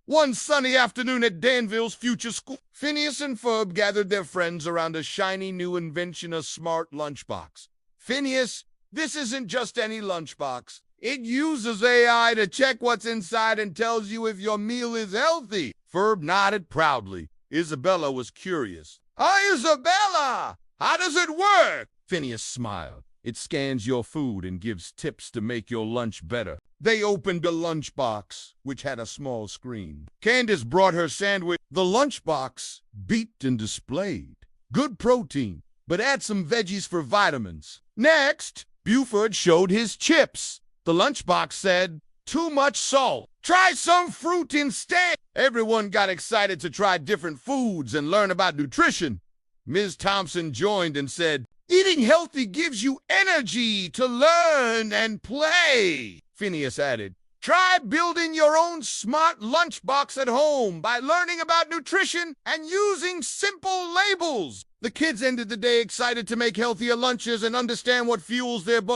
One sunny afternoon at Danville's future school, Phineas and Ferb gathered their friends around a shiny new invention, a smart lunchbox. Phineas, this isn't just any lunchbox. It uses AI to check what's inside and tells you if your meal is healthy. Ferb nodded proudly. Isabella was curious. Isabella! How does it work? Phineas smiled. It scans your food and gives tips to make your lunch better. They opened a lunchbox, which had a small screen. Candace brought her sandwich. The lunchbox beeped and displayed. Good protein, but add some veggies for vitamins. Next, Buford showed his chips. The lunchbox said, too much salt. Try some fruit instead. Everyone got excited to try different foods and learn about nutrition. Ms. Thompson joined and said, eating healthy gives you energy to learn and play. Phineas added, try building your own smart lunchbox at home by learning about nutrition and using simple labels. The kids ended the day excited to make healthier lunches and understand what fuels their bodies.